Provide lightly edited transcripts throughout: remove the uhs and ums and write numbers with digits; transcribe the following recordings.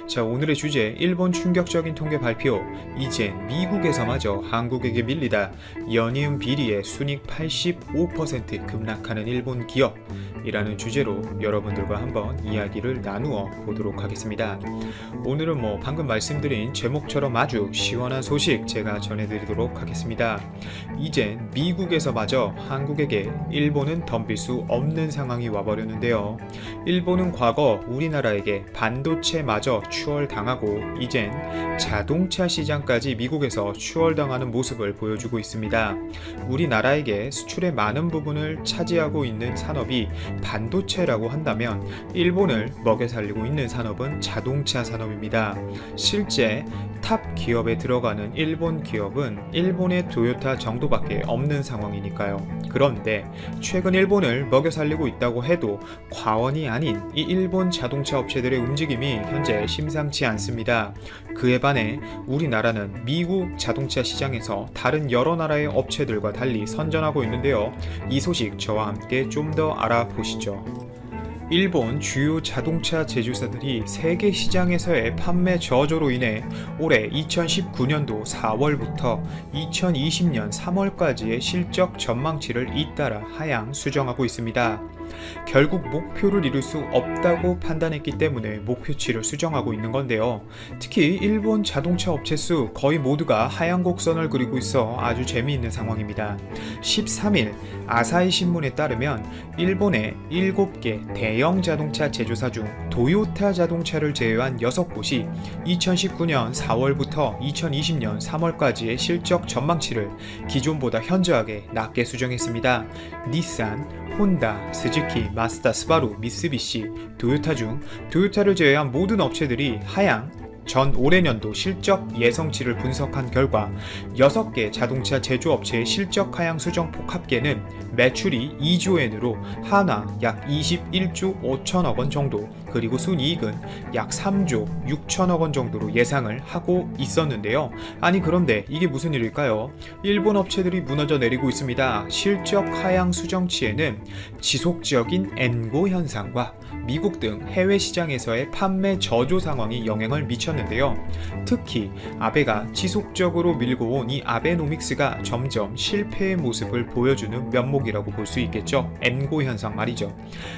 자, 오늘의 주제, 일본 충격적인 통계 발표. 이젠 미국에서마저 한국에게 밀리다. 연이은 비리의 순익 85% 급락하는 일본 기업이라는 주제로 여러분들과 한번 이야기를 나누어 보도록 하겠습니다. 오늘은 방금 말씀드린 제목처럼 아주 시원한 소식 제가 전해드리도록 하겠습니다. 이젠 미국에서마저 한국에게 일본은 덤빌 수 없는 상황이 와버렸는데요. 일본은 과거 우리나라에게 반도체마저 추월당하고 이젠 자동차 시장까지 미국에서 추월당하는 모습을 보여주고 있습니다. 우리나라에게 수출의 많은 부분을 차지하고 있는 산업이 반도체라고 한다면 일본을 먹여 살리고 있는 산업은 자동차 산업입니다. 실제 탑 기업에 들어가는 일본 기업은 일본의 토요타 정도밖에 없는 상황이니까요. 그런데 최근 일본을 먹여 살리고 있다고 해도 과언이 아닌 이 일본 자동차 업체들의 움직임이 현재 심상치 않습니다. 그에 반해 우리나라는 미국 자동차 시장에서 다른 여러 나라의 업체들과 달리 선전하고 있는데요. 이 소식 저와 함께 좀 더 알아보시죠. 일본 주요 자동차 제조사들이 세계 시장에서의 판매 저조로 인해 올해 2019년도 4월부터 2020년 3월까지의 실적 전망치를 잇따라 하향 수정하고 있습니다. 결국 목표를 이룰 수 없다고 판단했기 때문에 목표치를 수정하고 있는 건데요. 특히 일본 자동차 업체 수 거의 모두가 하향 곡선을 그리고 있어 아주 재미있는 상황입니다. 13일 아사히 신문에 따르면 일본의 7개 대형 자동차 제조사 중 도요타 자동차를 제외한 6곳이 2019년 4월부터 2020년 3월까지의 실적 전망치를 기존보다 현저하게 낮게 수정했습니다. 닛산, 혼다, 스즈키, 마쓰다, 스바루, 미쓰비시, 도요타 중 도요타를 제외한 모든 업체들이 하향 전 올해년도 실적 예상치를 분석한 결과 6개 자동차 제조업체의 실적 하향 수정폭 합계는 매출이 2조엔으로 한화 약 21조 5천억 원 정도, 그리고 순이익은 약 3조 6천억 원 정도로 예상을 하고 있었는데요. 아니 그런데 이게 무슨 일일까요? 일본 업체들이 무너져 내리고 있습니다. 실적 하향 수정치에는 지속적인 엔고 현상과 미국 등 해외 시장에서의 판매 저조 상황이 영향을 미쳤는데요. 특히 아베가 지속적으로 밀고 온 이 아베노믹스가 점점 실패의 모습을 보여주는 면목이라고 볼 수 있겠죠. 엔고 현상 말이죠.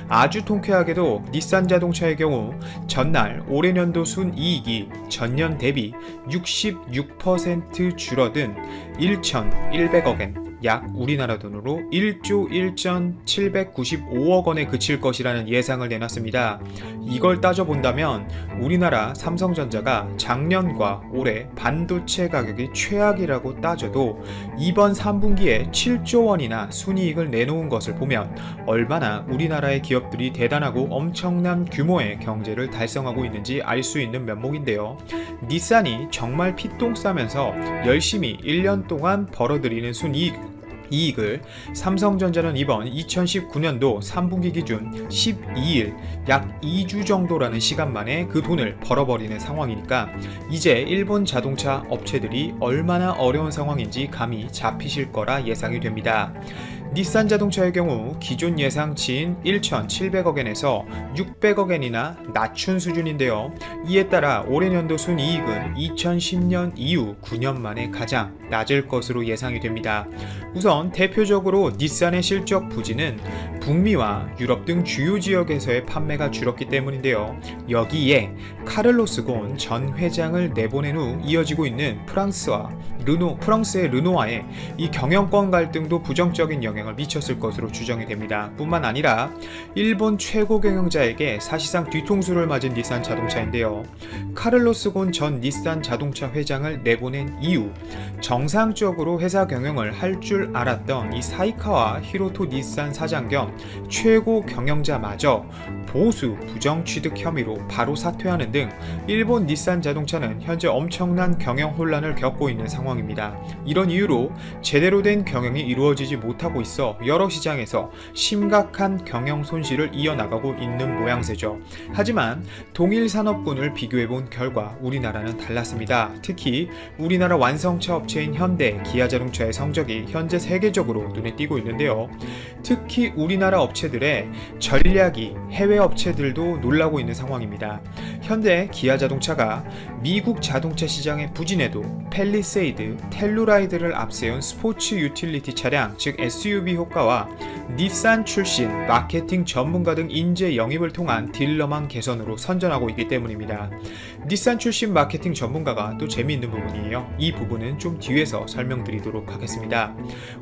아주 통쾌하게도 닛산 자동차의 경우 전날 올해년도 순이익이 전년 대비 66% 줄어든 1,100억엔, 약 우리나라 돈으로 1조 1,795억 원에 그칠 것이라는 예상을 내놨습니다. 이걸 따져본다면 우리나라 삼성전자가 작년과 올해 반도체 가격이 최악이라고 따져도 이번 3분기에 7조 원이나 순이익을 내놓은 것을 보면 얼마나 우리나라의 기업들이 대단하고 엄청난 규모의 경제를 달성하고 있는지 알 수 있는 면목인데요. 닛산이 정말 피똥 싸면서 열심히 1년 동안 벌어들이는 이익을 삼성전자는 이번 2019년도 3분기 기준 12일 약 2주 정도라는 시간 만에 그 돈을 벌어버리는 상황이니까 이제 일본 자동차 업체들이 얼마나 어려운 상황인지 감이 잡히실 거라 예상이 됩니다. 닛산 자동차의 경우 기존 예상치인 1,700억엔에서 600억엔이나 낮춘 수준인데요. 이에 따라 올해년도 순이익은 2010년 이후 9년 만에 가장 낮을 것으로 예상이 됩니다. 우선 대표적으로 닛산의 실적 부진은 북미와 유럽 등 주요 지역에서의 판매가 줄었기 때문인데요. 여기에 카를로스 곤 전 회장을 내보낸 후 이어지고 있는 프랑스의 르노와의 이 경영권 갈등도 부정적인 영향을 미쳤을 것으로 추정이 됩니다. 뿐만 아니라 일본 최고 경영자에게 사실상 뒤통수를 맞은 닛산 자동차인데요. 카를로스 곤 전 닛산 자동차 회장을 내보낸 이후 정상적으로 회사 경영을 할 줄 알았던 이 사이카와 히로토 닛산 사장 겸 최고 경영자마저 보수 부정 취득 혐의로 바로 사퇴하는 등 일본 닛산 자동차는 현재 엄청난 경영 혼란을 겪고 있는 상황입니다. 이런 이유로 제대로 된 경영이 이루어지지 못하고 있어 여러 시장에서 심각한 경영 손실을 이어나가고 있는 모양새죠. 하지만 동일 산업군을 비교해본 결과 우리나라는 달랐습니다. 특히 우리나라 완성차 업체인 현대, 기아자동차의 성적이 현재 세계적으로 눈에 띄고 있는데요. 특히 우리나라 우리나라 업체들의 전략이 해외 업체들도 놀라고 있는 상황입니다. 현대 기아자동차가 미국 자동차 시장의 부진에도 팰리세이드, 텔루라이드를 앞세운 스포츠 유틸리티 차량 즉 SUV 효과와 닛산 출신 마케팅 전문가 등 인재 영입을 통한 딜러망 개선으로 선전하고 있기 때문입니다. 닛산 출신 마케팅 전문가가 또 재미있는 부분이에요. 이 부분은 좀 뒤에서 설명드리도록 하겠습니다.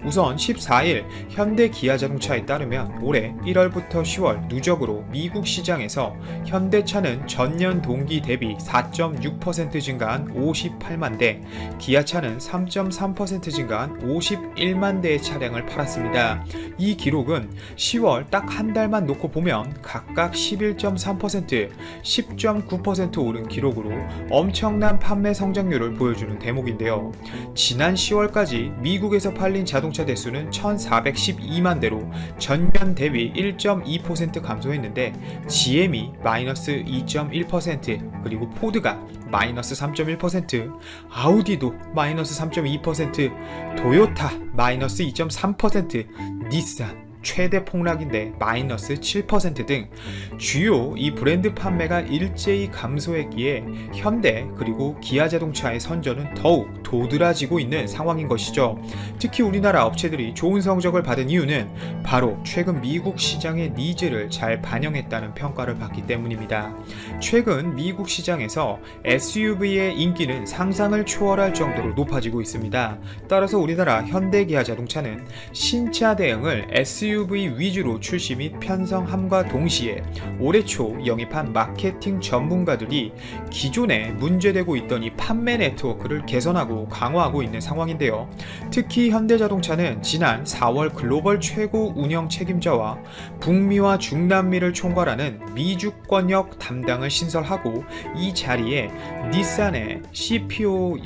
우선 14일 현대 기아자동차에 따르면 올해 1월부터 10월 누적으로 미국 시장에서 현대차는 전년 동기 대비 4.6% 증가한 58만 대, 기아차는 3.3% 증가한 51만 대의 차량을 팔았습니다. 이 기록은 10월 딱 한 달만 놓고 보면 각각 11.3%, 10.9% 오른 기록으로 엄청난 판매 성장률을 보여주는 대목인데요. 지난 10월까지 미국에서 팔린 자동차 대수는 1412만 대로 전년 대비 1.2% 감소했는데 GM이 마이너스 2.1%, 그리고 포드가 마이너스 3.1%, 아우디도 마이너스 3.2%, 토요타 마이너스 2.3%, 닛산 최대 폭락인데 마이너스 7% 등 주요 이 브랜드 판매가 일제히 감소했기에 현대 그리고 기아자동차의 선전은 더욱 도드라지고 있는 상황인 것이죠. 특히 우리나라 업체들이 좋은 성적을 받은 이유는 바로 최근 미국 시장의 니즈를 잘 반영했다는 평가를 받기 때문입니다. 최근 미국 시장에서 SUV의 인기는 상상을 초월할 정도로 높아지고 있습니다. 따라서 우리나라 현대기아자동차는 신차 대응을 SUV 위주로 출시 및 편성함과 동시에 올해 초 영입한 마케팅 전문가들이 기존에 문제되고 있던 이 판매 네트워크를 개선하고 강화하고 있는 상황인데요. 특히 현대자동차는 지난 4월 글로벌 최고 운영 책임자와 북미와 중남미를 총괄하는 미주권역 담당을 신설하고 이 자리에 닛산의 CPO를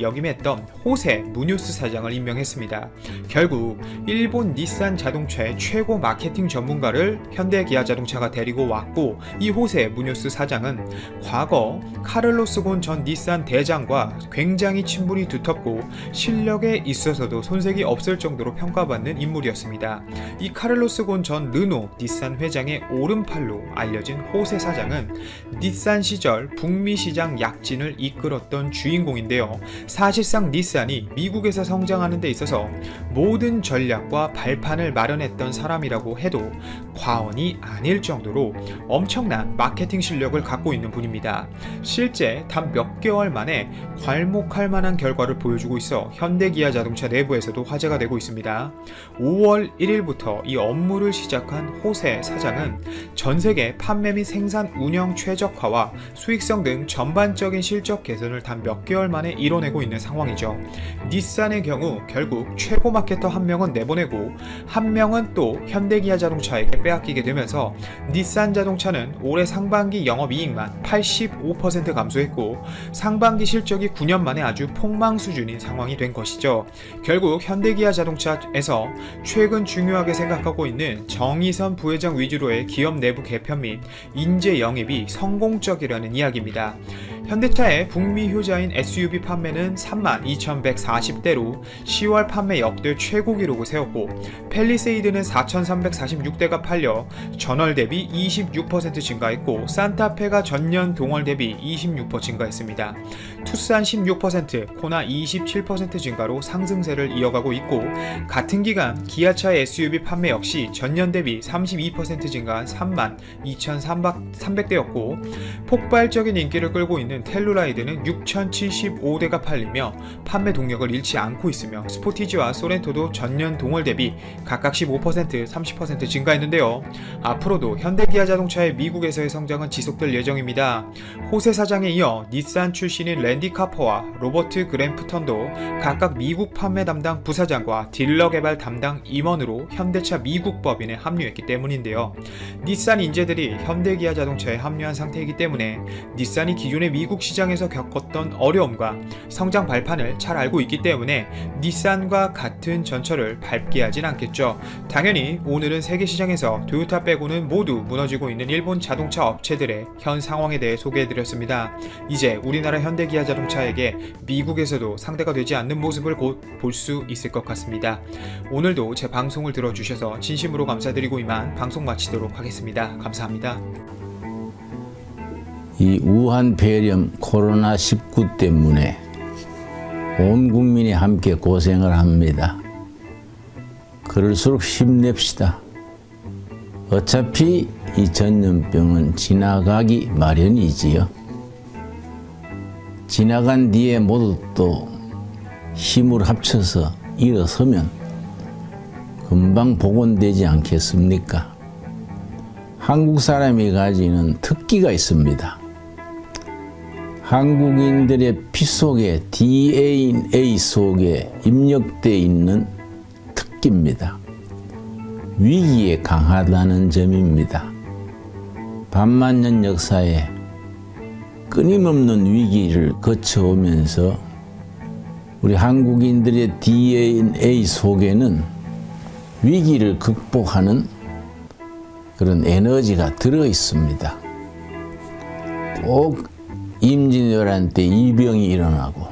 역임했던 호세 무뇨스 사장을 임명했습니다. 결국 일본 닛산 자동차의 최고 마케팅 전문가를 현대기아자동차가 데리고 왔고, 이 호세 무뇨스 사장은 과거 카를로스 곤 전 닛산 대장과 굉장히 친분이 두텁고 실력에 있어서도 손색이 없을 정도로 평가받는 인물이었습니다. 이 카를로스 곤 전 르노 닛산 회장의 오른팔로 알려진 호세 사장은 닛산 시절 북미 시장 약진을 이끌었던 주인공인데요. 사실상 닛산이 미국에서 성장하는 데 있어서 모든 전략과 발판을 마련했던 사람이라고 해도 과언이 아닐 정도로 엄청난 마케팅 실력을 갖고 있는 분입니다. 실제 단 몇 개월 만에 괄목할 만한 결과를 보여주고 있어 현대기아자동차 내부에서도 화제가 되고 있습니다. 5월 1일부터 이 업무를 시작한 호세 사장은 전세계 판매 및 생산 운영 최적화와 수익성 등 전반적인 실적 개선을 단 몇 개월 만에 이뤄내고 있는 상황이죠. 닛산의 경우 결국 최고 마케터 한 명은 내보내고 한 명은 또 현대기아자동차에게 빼앗기게 되면서 닛산 자동차는 올해 상반기 영업이익만 85% 감소했고 상반기 실적이 9년 만에 아주 폭망 수준인 상황이 된 것이죠. 결국 현대기아자동차에서 최근 중요하게 생각하고 있는 정의선 부회장 위주로의 기업 내부 개편 및 인재 영입이 성공적이라는 이야기입니다. 현대차의 북미 효자인 SUV 판매는 32,140대로 10월 판매 역대 최고 기록을 세웠고, 팰리세이드는 4,346대가 팔려 전월 대비 26% 증가했고, 산타페가 전년 동월 대비 26% 증가했습니다. 투싼 16%, 코나 27% 증가로 상승세를 이어가고 있고, 같은 기간 기아차의 SUV 판매 역시 전년 대비 32% 증가한 32,300대였고, 폭발적인 인기를 끌고 있는 텔루라이드는 6,075대가 팔리며 판매 동력을 잃지 않고 있으며, 스포티지와 소렌토도 전년 동월 대비 각각 15%, 30% 증가했는데요. 앞으로도 현대기아자동차의 미국에서의 성장은 지속될 예정입니다. 호세 사장에 이어 닛산 출신인 랜디 카퍼와 로버트 그램프턴도 각각 미국 판매 담당 부사장과 딜러 개발 담당 임원으로 현대차 미국 법인에 합류했기 때문인데요. 닛산 인재들이 현대기아자동차에 합류한 상태이기 때문에 닛산이 기존의 미국 시장에서 겪었던 어려움과 성장 발판을 잘 알고 있기 때문에 닛산과 같은 전철을 밟게 하진 않겠죠. 당연히 오늘은 세계 시장에서 토요타 빼고는 모두 무너지고 있는 일본 자동차 업체들의 현 상황에 대해 소개해드렸습니다. 이제 우리나라 현대기아 자동차에게 미국에서도 상대가 되지 않는 모습을 곧 볼 수 있을 것 같습니다. 오늘도 제 방송을 들어주셔서 진심으로 감사드리고 이만 방송 마치도록 하겠습니다. 감사합니다. 이 우한 폐렴 코로나19 때문에 온 국민이 함께 고생을 합니다. 그럴수록 힘냅시다. 어차피 이 전염병은 지나가기 마련이지요. 지나간 뒤에 모두 또 힘을 합쳐서 일어서면 금방 복원되지 않겠습니까? 한국 사람이 가지는 특기가 있습니다. 한국인들의 피 속에 DNA 속에 입력되어 있는 특기입니다. 위기에 강하다는 점입니다. 반만년 역사에 끊임없는 위기를 거쳐오면서 우리 한국인들의 DNA 속에는 위기를 극복하는 그런 에너지가 들어 있습니다. 꼭 임진왜란 때 이병이 일어나고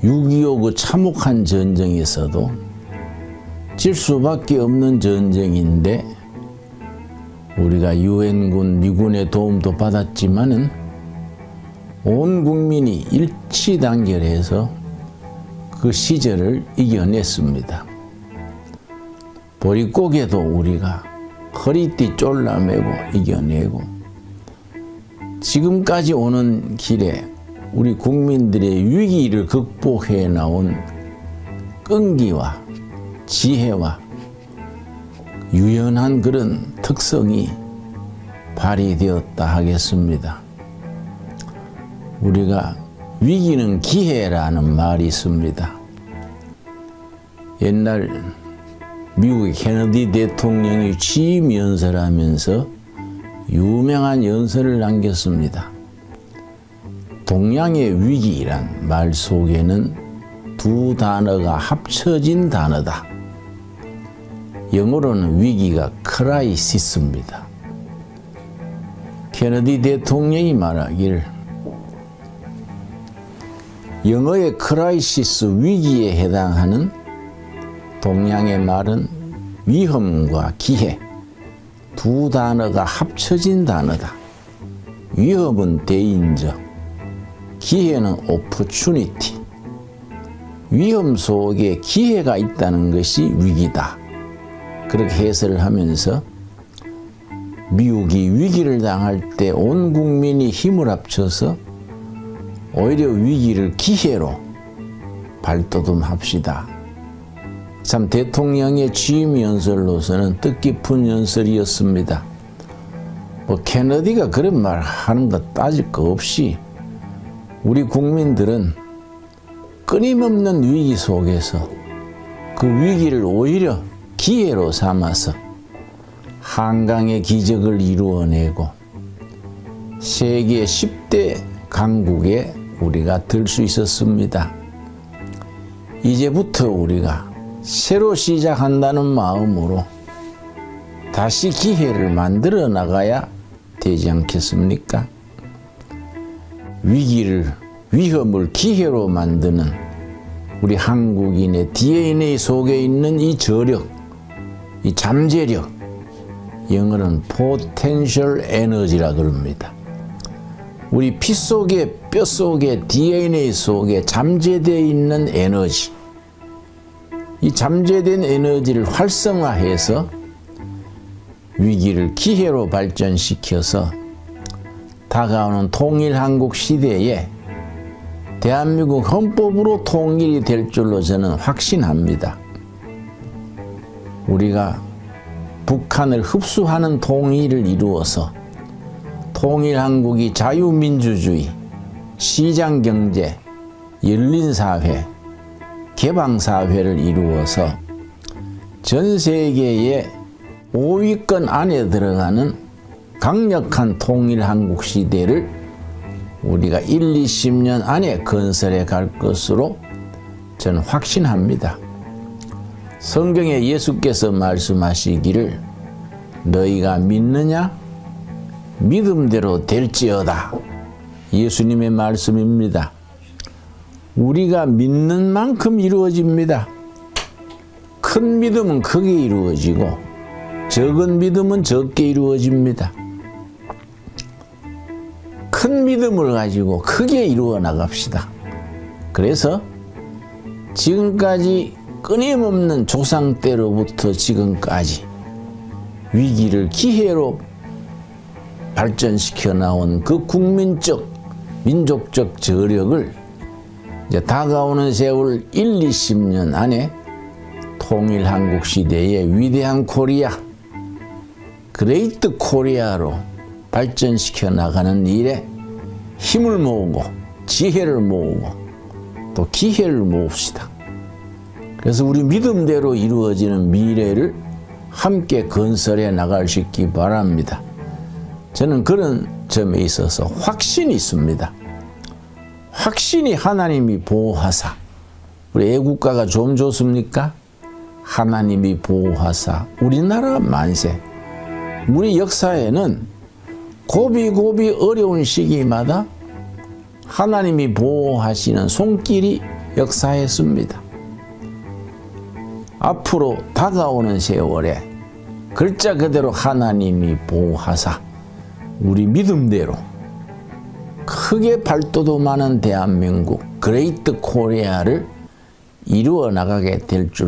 6.25 그 참혹한 전쟁에서도 질 수밖에 없는 전쟁인데 우리가 유엔군, 미군의 도움도 받았지만은 온 국민이 일치단결해서 그 시절을 이겨냈습니다. 보릿고개도 우리가 허리띠 졸라매고 이겨내고 지금까지 오는 길에 우리 국민들의 위기를 극복해 나온 끈기와 지혜와 유연한 그런 특성이 발휘되었다 하겠습니다. 우리가 위기는 기회라는 말이 있습니다. 옛날 미국의 케네디 대통령이 취임 연설하면서 유명한 연설을 남겼습니다. 동양의 위기란 말 속에는 두 단어가 합쳐진 단어다. 영어로는 위기가 크라이시스입니다. 케네디 대통령이 말하길 영어의 크라이시스 위기에 해당하는 동양의 말은 위험과 기회 두 단어가 합쳐진 단어다. 위험은 데인저, 기회는 오퍼추니티. 위험 속에 기회가 있다는 것이 위기다. 그렇게 해설을 하면서 미국이 위기를 당할 때 온 국민이 힘을 합쳐서 오히려 위기를 기회로 발돋움합시다. 참 대통령의 취임 연설로서는 뜻깊은 연설이었습니다. 케네디가 그런 말 하는 거 따질 거 없이 우리 국민들은 끊임없는 위기 속에서 그 위기를 오히려 기회로 삼아서 한강의 기적을 이루어내고 세계 10대 강국에 우리가 들 수 있었습니다. 이제부터 우리가 새로 시작한다는 마음으로 다시 기회를 만들어 나가야 되지 않겠습니까? 위험을 기회로 만드는 우리 한국인의 DNA 속에 있는 이 저력, 이 잠재력, 영어로는 potential energy라 그럽니다. 우리 피 속에, 뼈 속에, DNA 속에 잠재되어 있는 에너지, 이 잠재된 에너지를 활성화해서 위기를 기회로 발전시켜서 다가오는 통일한국 시대에 대한민국 헌법으로 통일이 될 줄로 저는 확신합니다. 우리가 북한을 흡수하는 통일을 이루어서 통일한국이 자유민주주의, 시장경제, 열린사회, 개방사회를 이루어서 전 세계의 5위권 안에 들어가는 강력한 통일한국 시대를 우리가 1, 20년 안에 건설해 갈 것으로 저는 확신합니다. 성경에 예수께서 말씀하시기를 너희가 믿느냐? 믿음대로 될지어다. 예수님의 말씀입니다. 우리가 믿는 만큼 이루어집니다. 큰 믿음은 크게 이루어지고 적은 믿음은 적게 이루어집니다. 큰 믿음을 가지고 크게 이루어 나갑시다. 그래서 지금까지 끊임없는 조상 때로부터 지금까지 위기를 기회로 발전시켜 나온 그 국민적, 민족적 저력을 이제 다가오는 세월 1, 20년 안에 통일 한국 시대의 위대한 코리아, 그레이트 코리아로 발전시켜 나가는 일에 힘을 모으고 지혜를 모으고 또 기회를 모읍시다. 그래서 우리 믿음대로 이루어지는 미래를 함께 건설해 나갈 수 있기 바랍니다. 저는 그런 점에 있어서 확신이 있습니다. 확신이 하나님이 보호하사, 우리 애국가가 좀 좋습니까? 하나님이 보호하사 우리나라 만세. 우리 역사에는 고비고비 어려운 시기마다 하나님이 보호하시는 손길이 역사했습니다. 앞으로 다가오는 세월에 글자 그대로 하나님이 보호하사 우리 믿음대로 크게 발도도 많은 대한민국 그레이트 코리아를 이루어 나가게 될 줄